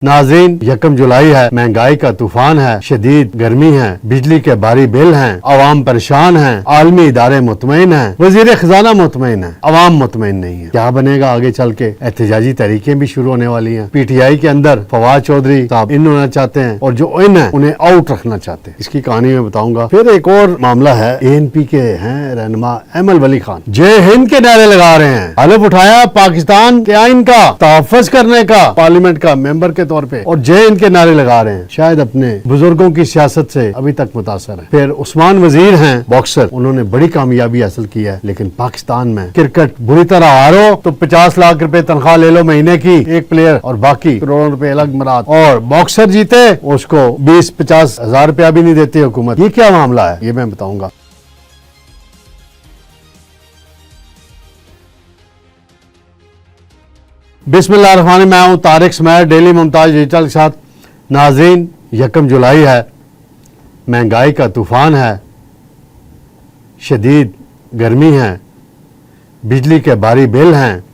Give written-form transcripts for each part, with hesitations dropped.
नाज़रीन, 1 जुलाई है, महंगाई का तूफान है, शदीद गर्मी है, बिजली के भारी बिल हैं, अवाम परेशान हैं, आलमी इदारे मुतमईन हैं, वजीर खजाना मुतमईन है, अवाम मुतमईन नहीं है। क्या बनेगा आगे चल के? एहतजाजी तहरीकें भी शुरू होने वाली हैं। PTI के अंदर फवाद चौधरी साहब इन होना चाहते हैं और जो इन है उन्हें आउट रखना चाहते हैं। इसकी कहानी में बताऊंगा। फिर एक और मामला है, ANP के हैं रहनुमा अहमद वली खान जय हिंद के नारे लगा रहे हैं। हलफ उठाया पाकिस्तान के आइन का तहफ़्फ़ुज़ करने का, पार्लियामेंट का मेंबर के तौर पे, और जय हिंद के नारे लगा रहे हैं। शायद अपने बुजुर्गों की सियासत से अभी तक मुतासर है। फिर उस्मान वजीर हैं बॉक्सर, उन्होंने बड़ी कामयाबी हासिल की है, लेकिन पाकिस्तान में क्रिकेट बुरी तरह हारो तो 50 लाख रुपए तनख्वाह ले लो महीने की एक प्लेयर, और बाकी करोड़ों रुपए अलग मराद, और बॉक्सर जीते उसको 20-50 हजार रुपया भी नहीं देती हुकूमत। ये क्या मामला है, ये मैं बताऊंगा। बिस्मिल्लाहिर्रहमानिर्रहीम। मैं हूं तारिक स्मैर, डेली मुमताज डिजिटल के साथ। नाज़रीन, 1 जुलाई है, महंगाई का तूफान है, शदीद गर्मी है, बिजली के भारी बिल हैं,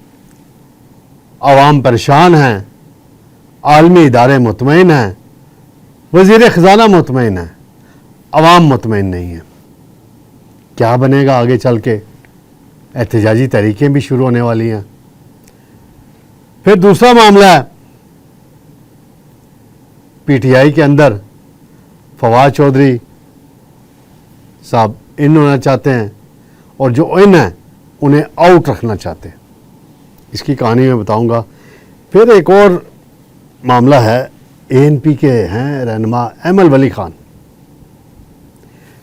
अवाम परेशान हैं, आलमी इदारे मुतमईन हैं, वजीर खजाना मुतमईन है, अवाम मुतमईन नहीं है। क्या बनेगा आगे चल के? एहतजाजी तहरीकें भी शुरू होने वाली हैं। फिर दूसरा मामला है, PTI के अंदर फवाद चौधरी साहब इन होना चाहते हैं और जो इन है उन्हें आउट रखना चाहते हैं। इसकी कहानी में बताऊंगा। फिर एक और मामला है, ANP के हैं रहनुमा अहमद वली खान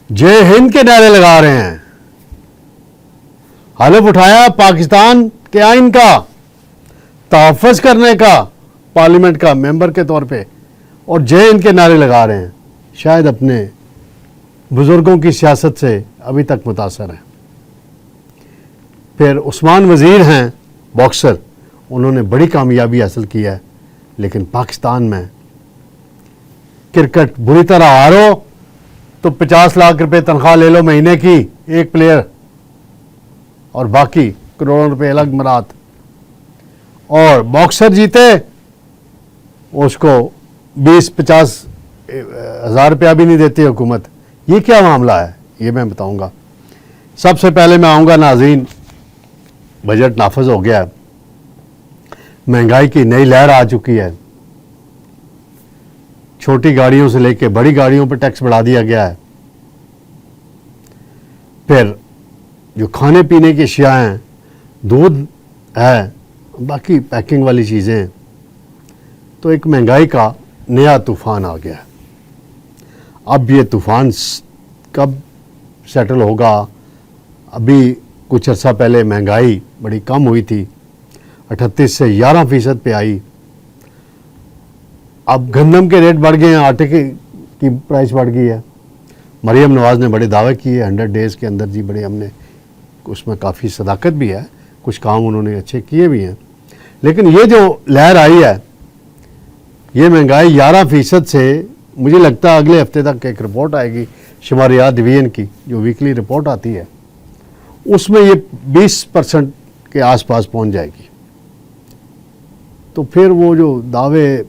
जय हिंद के नारे लगा रहे हैं। हलफ उठाया पाकिस्तान के आइन का तहफ़्फ़ुज़ करने का, पार्लियामेंट का मेंबर के तौर पे, और जय हिंद के नारे लगा रहे हैं। शायद अपने बुजुर्गों की सियासत से अभी तक मुतासर है। फिर उस्मान वजीर हैं बॉक्सर, उन्होंने बड़ी कामयाबी हासिल की है, लेकिन पाकिस्तान में क्रिकेट बुरी तरह हारो तो 50 लाख रुपए तनख्वाह ले लो महीने की एक प्लेयर, और बाकी करोड़ों रुपए अलग मराद, और बॉक्सर जीते उसको 20-50 हजार रुपया भी नहीं देती हुकूमत। ये क्या मामला है, ये मैं बताऊंगा। सबसे पहले मैं आऊँगा। नाज़रीन, बजट नाफज हो गया है, महंगाई की नई लहर आ चुकी है। छोटी गाड़ियों से लेकर बड़ी गाड़ियों पर टैक्स बढ़ा दिया गया है। फिर जो खाने पीने की अशिया हैं, दूध है, बाकी पैकिंग वाली चीज़ें हैं, तो एक महंगाई का नया तूफ़ान आ गया है। अब ये तूफ़ान कब सेटल होगा? अभी कुछ अर्सा पहले महंगाई बड़ी कम हुई थी, 38 से 11% पे आई। अब गंदम के रेट बढ़ गए हैं, आटे की प्राइस बढ़ गई है। मरियम नवाज़ ने बड़े दावे किए 100 डेज़ के अंदर जी, बड़े हमने उसमें काफ़ी सदाकत भी है, कुछ काम उन्होंने अच्छे किए भी हैं। लेकिन ये जो लहर आई है, ये महंगाई 11% से, मुझे लगता है अगले हफ्ते तक एक रिपोर्ट आएगी शुमारियात डिवीजन की, जो वीकली रिपोर्ट आती है, उसमें ये 20% के आसपास पहुंच जाएगी। तो फिर वो जो दावे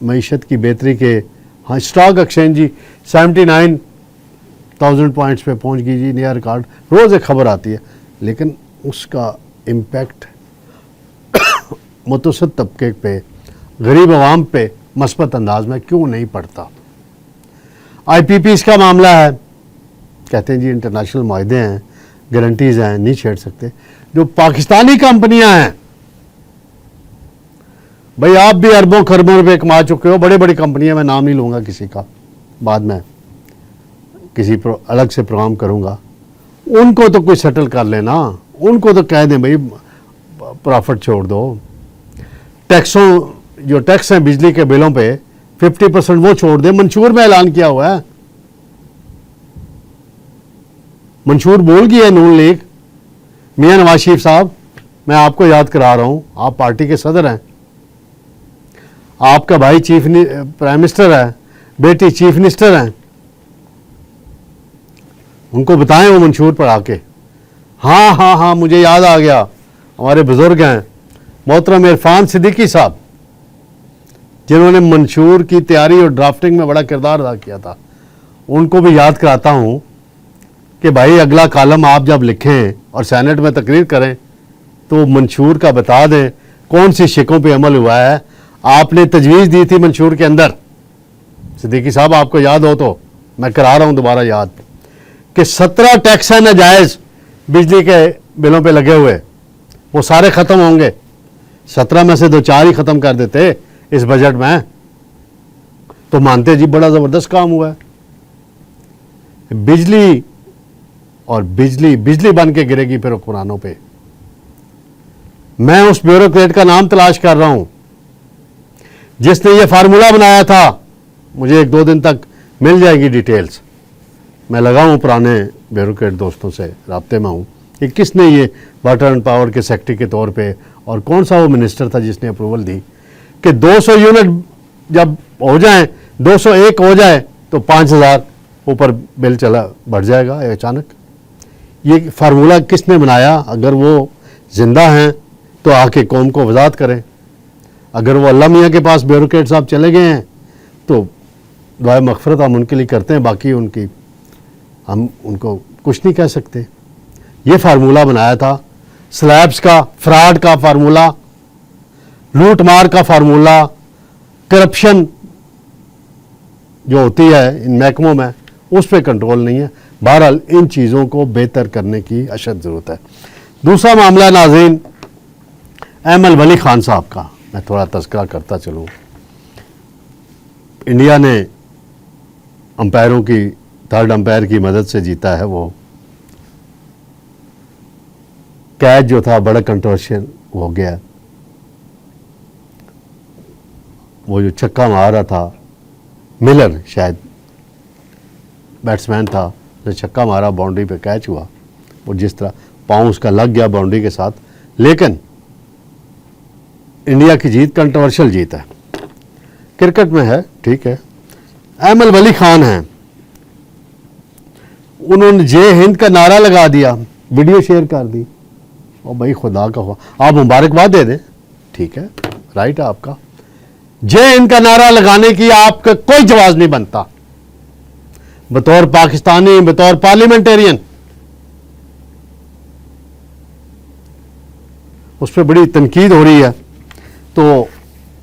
मईशत की बेहतरी के, हाँ, स्टॉक एक्सचेंज जी 79,000 पॉइंट्स पे पहुंच गई जी, नया रिकॉर्ड, रोज़ एक खबर आती है, लेकिन उसका इम्पैक्ट मुतवस्सित तबके पे, गरीब आवाम पे मस्बत अंदाज में क्यों नहीं पड़ता? IPPs का मामला है, कहते हैं जी इंटरनेशनल माहदे हैं, गारंटीज़ हैं, नहीं छेड़ सकते। जो पाकिस्तानी कंपनियां हैं, भाई आप भी अरबों खरबों रुपए कमा चुके हो, बड़े बड़ी कंपनियां, मैं नाम नहीं लूँगा किसी का, बाद में किसी अलग से प्रोग्राम करूँगा, उनको तो कोई सेटल कर लेना, उनको तो कह दें भाई प्रॉफिट छोड़ दो। टैक्सों, जो टैक्स हैं बिजली के बिलों पे 50% वो छोड़ दे। मंशूर में ऐलान किया हुआ है, मंशूर बोल गई है नून लीग, मियां नवाज शरीफ साहब, मैं आपको याद करा रहा हूं, आप पार्टी के सदर हैं, आपका भाई प्राइम मिनिस्टर है, बेटी चीफ मिनिस्टर हैं, उनको बताएं वो मंशूर पर आके। हाँ हाँ हाँ, मुझे याद आ गया, हमारे बुजुर्ग हैं मोहतरम इरफान सिद्दीकी साहब, जिन्होंने मंशूर की तैयारी और ड्राफ्टिंग में बड़ा किरदार अदा किया था, उनको भी याद कराता हूँ कि भाई अगला कॉलम आप जब लिखें और सेनेट में तकरीर करें तो मंशूर का बता दें कौन सी शिकों पे अमल हुआ है। आपने तजवीज़ दी थी मंशूर के अंदर, सिद्दीकी साहब आपको याद हो तो मैं करा रहा हूँ दोबारा याद, कि 17 टैक्स हैं नाजायज़ बिजली के बिलों पे लगे हुए, वो सारे ख़त्म होंगे। 17 में से 2-4 ही ख़त्म कर देते इस बजट में, तो मानते जी बड़ा ज़बरदस्त काम हुआ है। बिजली और बिजली बिजली बन के गिरेगी फिर हुक्मरानों पे। मैं उस ब्यूरोक्रेट का नाम तलाश कर रहा हूं जिसने ये फार्मूला बनाया था, मुझे 1-2 दिन तक मिल जाएगी डिटेल्स। मैं लगा हूं पुराने ब्यूरोक्रेट दोस्तों से राब्ते में हूं कि किसने ये वाटर एंड पावर के सेक्रेटरी के तौर पे, और कौन सा वो मिनिस्टर था जिसने अप्रूवल दी कि 200 यूनिट जब हो जाए, 201 हो जाए तो 5000 ऊपर बिल चला बढ़ जाएगा अचानक। ये फार्मूला किसने बनाया? अगर वो जिंदा हैं तो आके कौम को वजाहत करें। अगर वो अल्लाह मियाँ के पास ब्यूरोक्रेट साहब चले गए हैं तो दुआ मग़फ़िरत हम उनके लिए करते हैं, बाकी उनकी हम उनको कुछ नहीं कह सकते। ये फार्मूला बनाया था स्लैब्स का, फ्रॉड का फार्मूला, लूट मार का फार्मूला, करप्शन जो होती है इन महकमों में उस पर कंट्रोल नहीं है। बहरहाल इन चीज़ों को बेहतर करने की अशद ज़रूरत है। दूसरा मामला नाज़रीन अहमद वली खान साहब का मैं थोड़ा तज़किरा करता चलूँ। इंडिया ने अंपायरों की, थर्ड अंपायर की मदद से जीता है। वो कैच जो था बड़ा कंट्रोवर्शियल हो गया। वो जो छक्का मार रहा था, मिलर शायद बैट्समैन था, जो छक्का मारा बाउंड्री पे कैच हुआ, और जिस तरह पाँव उसका लग गया बाउंड्री के साथ, लेकिन इंडिया की जीत कंट्रोवर्शियल जीत है। क्रिकेट में है, ठीक है। अहमद वली खान हैं, उन्होंने जय हिंद का नारा लगा दिया, वीडियो शेयर कर दी। और भाई खुदा का हुआ, आप मुबारकबाद दे दें, ठीक है, राइट है आपका। जय हिंद का नारा लगाने की आपका कोई जवाब नहीं बनता बतौर पाकिस्तानी, बतौर पार्लियामेंटेरियन। उस पर बड़ी तनकीद हो रही है, तो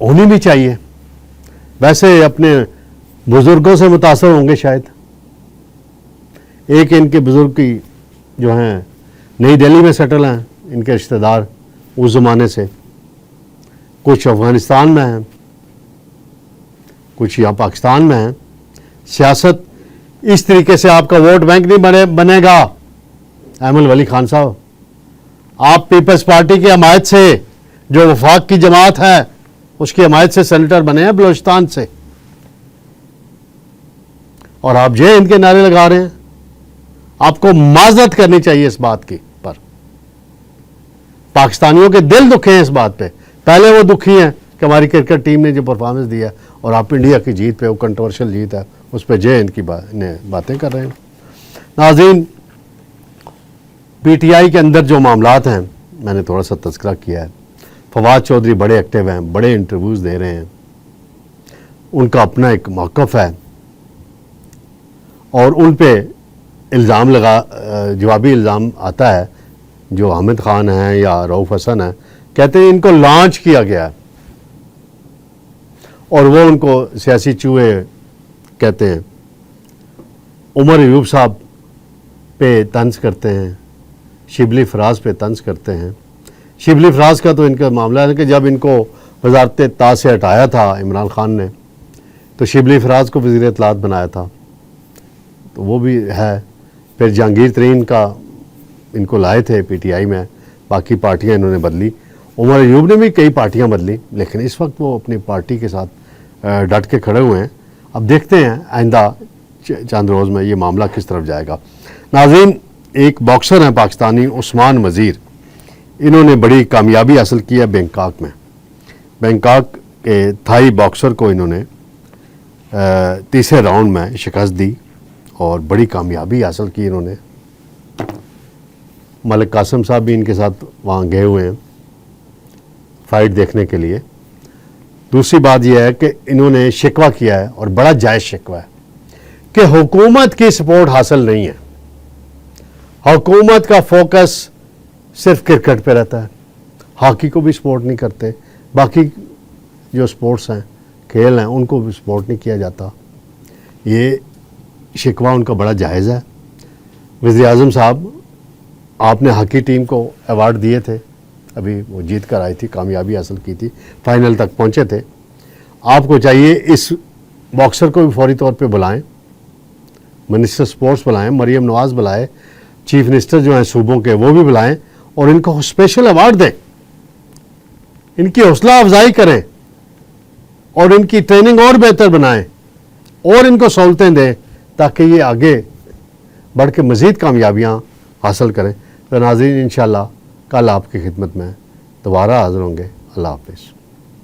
होनी भी चाहिए। वैसे अपने बुजुर्गों से मुतासर होंगे शायद। एक इनके बुजुर्ग की जो हैं नई दिल्ली में सेटल हैं, इनके रिश्तेदार उस ज़माने से, कुछ अफ़गानिस्तान में हैं, कुछ यहाँ पाकिस्तान में हैं। सियासत इस तरीके से आपका वोट बैंक नहीं बनेगा अहमद वली खान साहब। आप पीपल्स पार्टी की हमायत से, जो वफाक की जमात है उसकी हमायत से सेनेटर बने हैं बलोचिस्तान से, और आप जय हिंद के नारे लगा रहे हैं। आपको माजरत करनी चाहिए इस बात की पर। पाकिस्तानियों के दिल दुखे हैं इस बात पे। पहले वो दुखी हैं कि हमारी क्रिकेट टीम ने जो परफॉर्मेंस दिया, और आप इंडिया की जीत पे, वो कंट्रोवर्शियल जीत है, उस पर जय हिंद की बातें कर रहे हैं। नाज़रीन, पीटीआई के अंदर जो मामलात हैं मैंने थोड़ा सा तज़किरा किया है। फवाद चौधरी बड़े एक्टिव हैं, बड़े इंटरव्यूज़ दे रहे हैं, उनका अपना एक मौक़िफ़ है, और उन पे इल्ज़ाम जवाबी इल्ज़ाम आता है। जो हामिद खान हैं या रऊफ़ हसन हैं, कहते हैं इनको लॉन्च किया गया, और वो उनको सियासी चूहे कहते हैं। उमर अयूब साहब पे तंज करते हैं, शिबली फराज पे तंज करते हैं। शिबली फराज का तो इनका मामला है कि जब इनको वज़ारत ताज से हटाया था इमरान खान ने, तो शिबली फराज को वज़ीर इत्तलात बनाया था, तो वो भी है। फिर जहांगीर तरीन का इनको लाए थे पीटीआई में, बाकी पार्टियां इन्होंने बदली। उमर अयूब ने भी कई पार्टियां बदली, लेकिन इस वक्त वो अपनी पार्टी के साथ डट के खड़े हुए हैं। अब देखते हैं आइंदा चंद रोज़ में ये मामला किस तरफ जाएगा। नाज़रीन, एक बॉक्सर हैं पाकिस्तानी, उस्मान वज़ीर, इन्होंने बड़ी कामयाबी हासिल की है बैंकॉक में। बैंकॉक के थाई बॉक्सर को इन्होंने तीसरे राउंड में शिकस्त दी और बड़ी कामयाबी हासिल की इन्होंने। मलिक कासिम साहब भी इनके साथ वहाँ गए हुए हैं फ़ाइट देखने के लिए। दूसरी बात यह है कि इन्होंने शिकवा किया है और बड़ा जायज़ शिकवा है कि हुकूमत की सपोर्ट हासिल नहीं है। हुकूमत का फोकस सिर्फ क्रिकेट पे रहता है, हॉकी को भी सपोर्ट नहीं करते, बाकी जो स्पोर्ट्स हैं, खेल हैं, उनको भी सपोर्ट नहीं किया जाता। ये शिकवा उनका बड़ा जायज़ है। वज़ीर-ए-आज़म साहब, आपने हॉकी टीम को अवार्ड दिए थे, अभी वो जीत कर आई थी, कामयाबी हासिल की थी, फाइनल तक पहुंचे थे। आपको चाहिए इस बॉक्सर को भी फौरी तौर पे बुलाएं, मिनिस्टर स्पोर्ट्स बुलाएं, मरियम नवाज़ बुलाएं, चीफ मिनिस्टर जो हैं सूबों के वो भी बुलाएं और इनको स्पेशल अवार्ड दें, इनकी हौसला अफजाई करें और इनकी ट्रेनिंग और बेहतर बनाएं और इनको सहूलतें दें ताकि ये आगे बढ़ के मज़ीद कामयाबियाँ हासिल करें। तो नाज़रीन, इंशाअल्लाह कल आपकी खिदमत में दोबारा हाज़िर होंगे। अल्लाह हाफ़िज़।